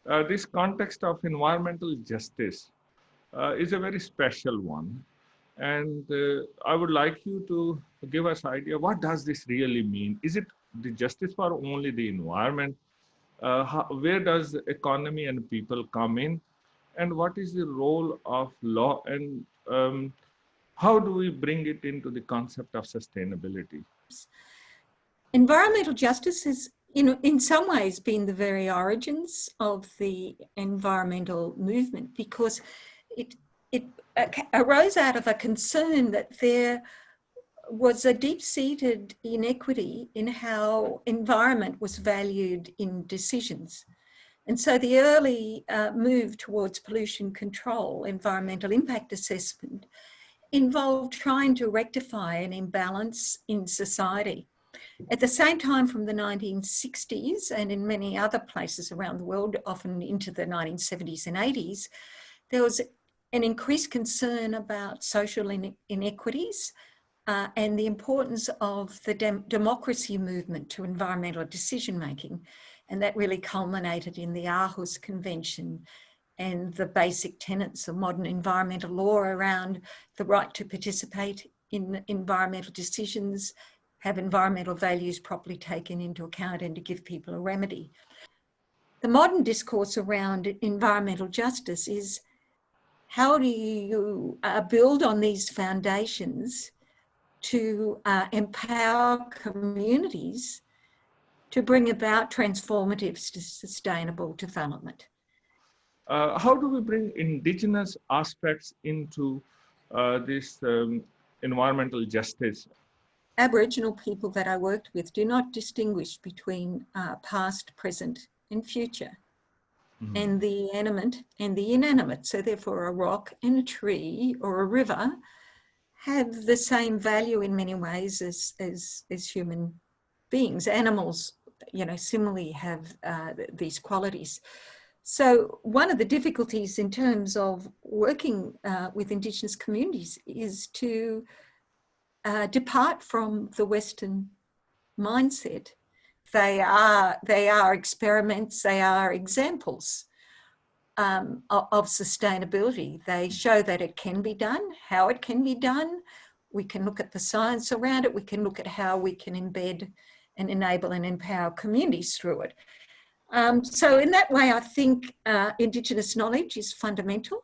This context of environmental justice is a very special one. And I would like you to give us idea, what does this really mean? Is it the justice for only the environment? Where does the economy and people come in? And what is the role of law? And how do we bring it into the concept of sustainability? Environmental justice has, in some ways been the very origins of the environmental movement, because it arose out of a concern that there was a deep-seated inequity in how environment was valued in decisions. And so the early move towards pollution control, environmental impact assessment, involved trying to rectify an imbalance in society. At the same time, from the 1960s and in many other places around the world, often into the 1970s and 80s, there was an increased concern about social inequities and the importance of the democracy movement to environmental decision-making. And that really culminated in the Aarhus Convention and the basic tenets of modern environmental law around the right to participate in environmental decisions, have environmental values properly taken into account, and to give people a remedy. The modern discourse around environmental justice is, how do you build on these foundations to empower communities to bring about transformative sustainable development? How do we bring indigenous aspects into this environmental justice? Aboriginal people that I worked with do not distinguish between past, present, and future, and the animate and the inanimate. So therefore a rock and a tree or a river have the same value in many ways as human beings. Animals, similarly have these qualities. So one of the difficulties in terms of working with Indigenous communities is to depart from the Western mindset. They are experiments, they are examples of sustainability. They show that it can be done, how it can be done. We can look at the science around it. We can look at how we can embed and enable and empower communities through it. So in that way, I think Indigenous knowledge is fundamental.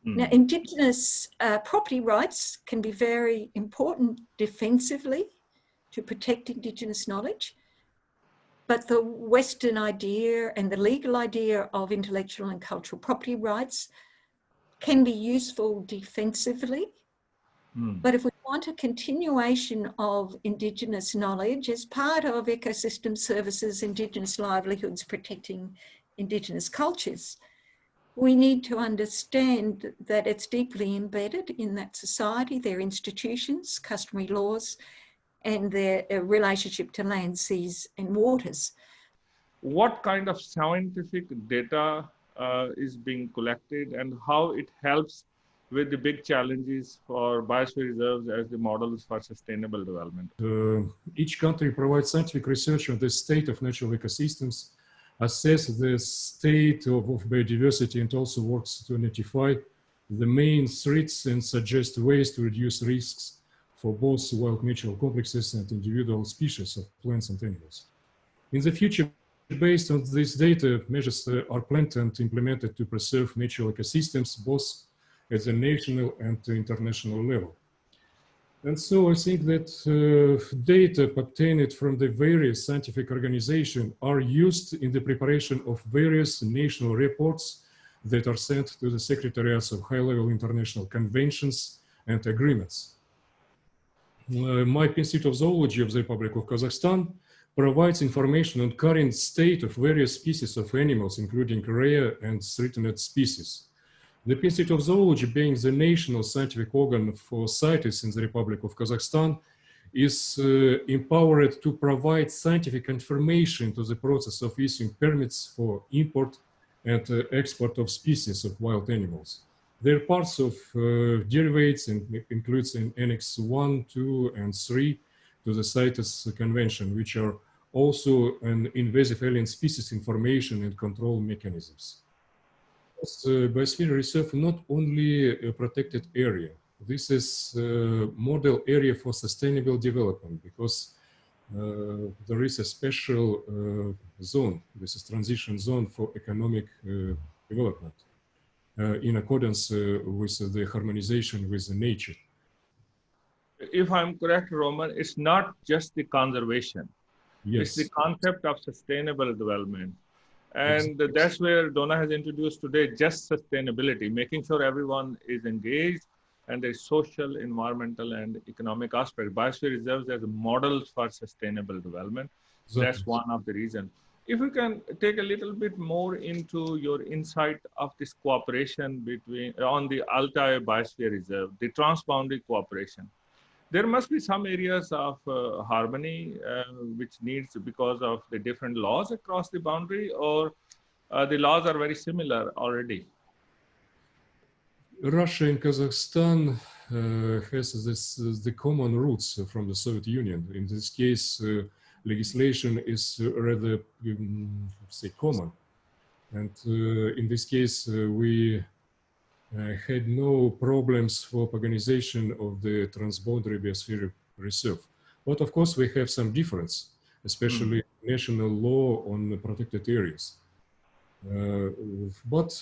Now, Indigenous property rights can be very important defensively to protect Indigenous knowledge. But the Western idea and the legal idea of intellectual and cultural property rights can be useful defensively. But if we want a continuation of Indigenous knowledge as part of ecosystem services, Indigenous livelihoods, protecting Indigenous cultures, we need to understand that it's deeply embedded in that society, their institutions, customary laws, and their relationship to land, seas, and waters. What kind of scientific data is being collected, and how it helps with the big challenges for biosphere reserves as the models for sustainable development? Each country provides scientific research on the state of natural ecosystems, assess the state of biodiversity, and also works to identify the main threats and suggest ways to reduce risks for both wild natural complexes and individual species of plants and animals. In the future, based on this data, measures are planned and implemented to preserve natural ecosystems, both at the national and international level. And so I think that data obtained from the various scientific organizations are used in the preparation of various national reports that are sent to the secretariats of high-level international conventions and agreements. MAIP Institute of Zoology of the Republic of Kazakhstan provides information on current state of various species of animals, including rare and threatened species. The Institute of Zoology, being the national scientific organ for CITES in the Republic of Kazakhstan, is empowered to provide scientific information to the process of issuing permits for import and export of species of wild animals. They're parts of derivates and includes in Annex 1, 2, and 3 to the CITES Convention, which are also an invasive alien species information and control mechanisms. Biosphere Reserve not only a protected area, this is a model area for sustainable development because there is a special zone, this is transition zone for economic development in accordance with the harmonization with nature. If I'm correct, Roman, it's not just the conservation. Yes. It's the concept of sustainable development. And Exactly. that's where Donna has introduced today just sustainability, making sure everyone is engaged and there's social, environmental, and economic aspect. Biosphere reserves as models for sustainable development. Exactly. That's one of the reasons. If we can take a little bit more into your insight of this cooperation between on the Altai Biosphere Reserve, the transboundary cooperation. There must be some areas of harmony which needs because of the different laws across the boundary, or the laws are very similar already. Russia and Kazakhstan has the common roots from the Soviet Union. In this case, legislation is rather, say, common. And in this case, we had no problems for organization of the transboundary biosphere reserve. But of course, we have some difference, especially national law on protected areas. But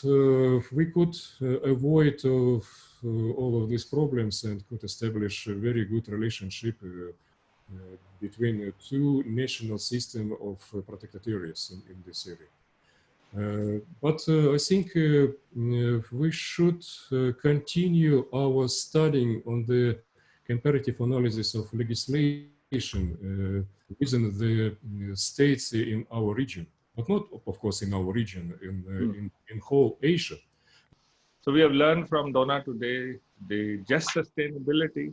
we could avoid all of these problems and could establish a very good relationship between two national systems of protected areas in this area. But I think we should continue our studying on the comparative analysis of legislation within the states in our region, but not, of course, in our region, in whole Asia. So we have learned from Donna today the just sustainability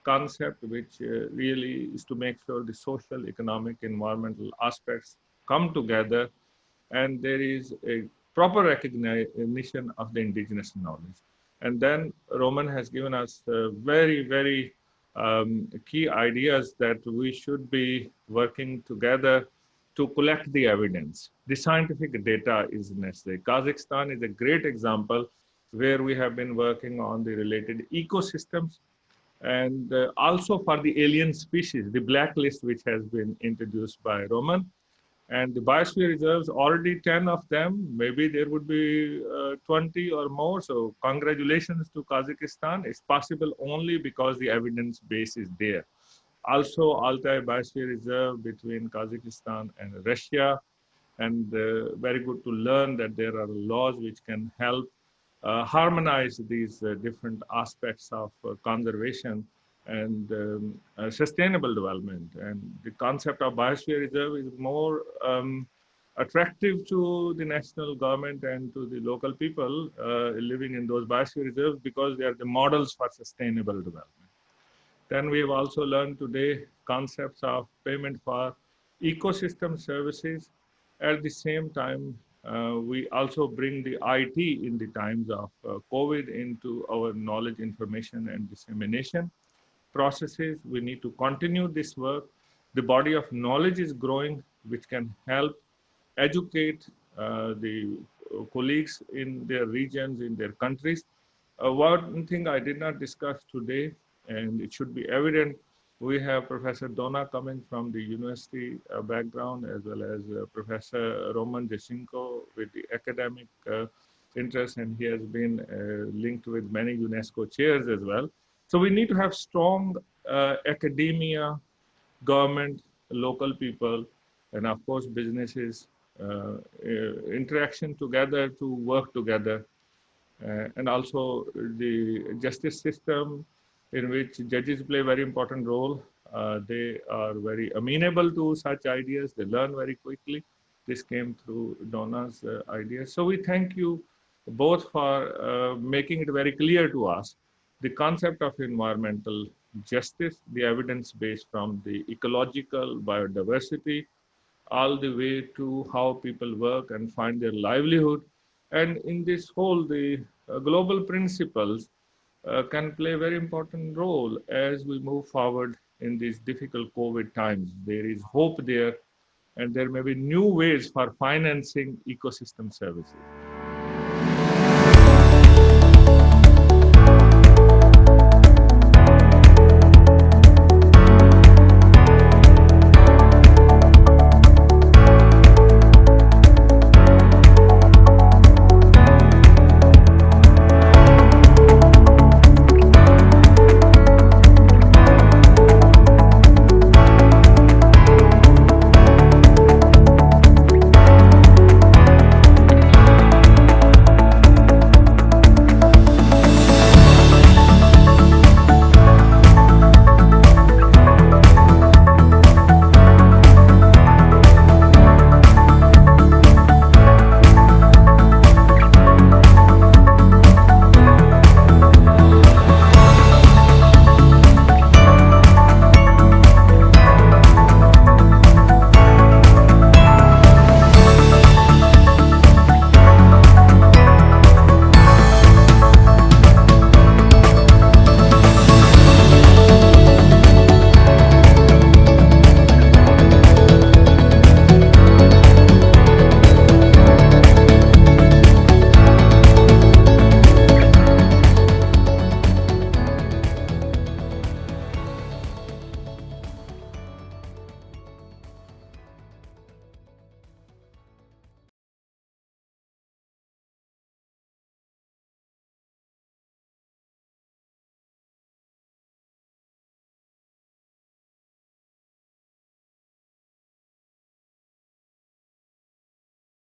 concept, which really is to make sure the social, economic, environmental aspects come together and there is a proper recognition of the indigenous knowledge. And then Roman has given us very, very key ideas that we should be working together to collect the evidence. The scientific data is necessary. Kazakhstan is a great example where we have been working on the related ecosystems and also for the alien species, the blacklist which has been introduced by Roman. And the biosphere reserves, already 10 of them, maybe there would be 20 or more. So congratulations to Kazakhstan. It's possible only because the evidence base is there. Also, Altai Biosphere Reserve between Kazakhstan and Russia. And very good to learn that there are laws which can help harmonize these different aspects of conservation and sustainable development. And the concept of biosphere reserve is more attractive to the national government and to the local people living in those biosphere reserves because they are the models for sustainable development. Then we have also learned today concepts of payment for ecosystem services. At the same time, we also bring the IT in the times of COVID into our knowledge, information, and dissemination processes. We need to continue this work. The body of knowledge is growing, which can help educate the colleagues in their regions, in their countries. One thing I did not discuss today, and it should be evident, we have Professor Donna coming from the university background, as well as Professor Roman Jasinko with the academic interest, and he has been linked with many UNESCO chairs as well. So we need to have strong academia, government, local people, and of course businesses, interaction together to work together. And also the justice system in which judges play a very important role. They are very amenable to such ideas. They learn very quickly. This came through Donna's ideas. So we thank you both for making it very clear to us the concept of environmental justice, the evidence based from the ecological biodiversity, all the way to how people work and find their livelihood. And in this whole, the global principles can play a very important role as we move forward in these difficult COVID times. There is hope there and there may be new ways for financing ecosystem services.